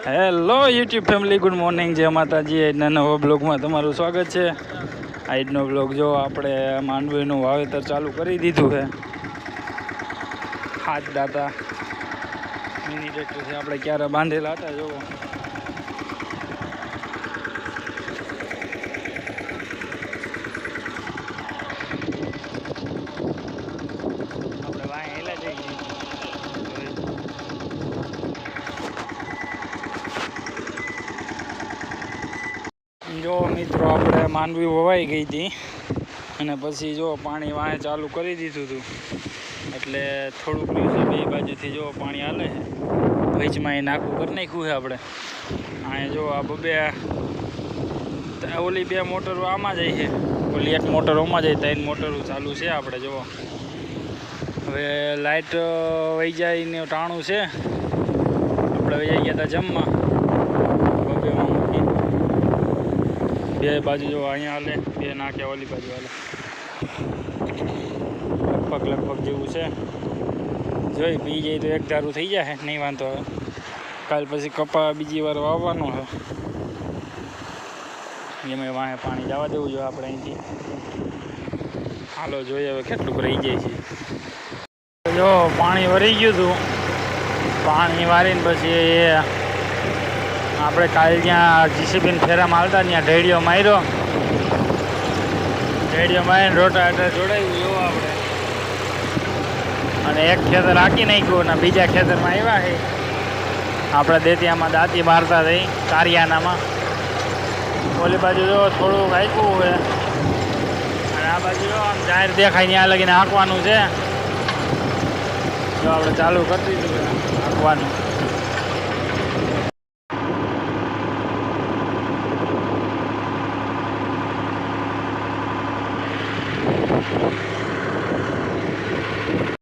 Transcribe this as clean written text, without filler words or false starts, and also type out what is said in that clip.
Hello YouTube family, good morning. જય માતાજી. આજના નવા બ્લોગમાં તમારું સ્વાગત છે. આજનો બ્લોગ જો આપણે માંડવીનું વાવેતર ચાલુ કરી દીધું છે. હાથ દાતા મિની ટ્રેક્ટરથી આપણે ક્યારે બાંધેલા હતા જો. આપણે વાંહે હેલા જઈ જો મિત્રો, આપણે માંડવી વવાઈ ગઈ હતી અને પછી જો પાણી વાંહે ચાલુ કરી દીધું હતું. એટલે થોડુંક રહ્યું છે, બે બાજુથી જો પાણી હાલે છે. વચમાં એ નાખું કરી નાખ્યું છે આપણે. અહીંયા જો આ ઓલી બે મોટરો આમાં જાય છે, ઓલી એક મોટર ઓમાં જાય, 3 મોટરો ચાલુ છે આપણે. જો હવે લાઇટ વહી જાય ને ટાણું છે. આપણે વહી ગયા હતા જમવા, બબેમાં મૂકી બે બાજુ જો અહીંયા હાલે, બે નાખ્યા ઓલી બાજુ હાલે. લગભગ જેવું છે. જોઈ પી જાય તો એક ધારું થઈ જાય, નહીં વાંધો આવે. કાલ પછી કપા બીજી વાર વાવવાનો છે. એમાં વાંહે પાણી જવા દેવું જોઈએ આપણે અહીંથી. હાલો જોઈએ હવે કેટલુંક રહી જાય છે. જો પાણી વરી ગયું હતું. પાણી વારીને પછી આપણે કાલે જ્યાં જીસીબીને ફેરામાં હાલતા ત્યાં ઢેડિયો માર્યો. ઢેડિયો મારીને રોટાવેટર જોડાયું જો આપણે. અને એક ખેતર હાંકી નાખ્યું અને બીજા ખેતરમાં આવ્યા છે. આપણે દેતિયામાં દાંતી મારતા થઈ કારિયાનામાં. ઓલી બાજુ જો થોડુંક હાંકવું છે અને આ બાજુ જો આમ જાહેર દેખાય ત્યાં લગીને હાંકવાનું છે. જો આપણે ચાલુ કરી દીધું હાંકવાનું.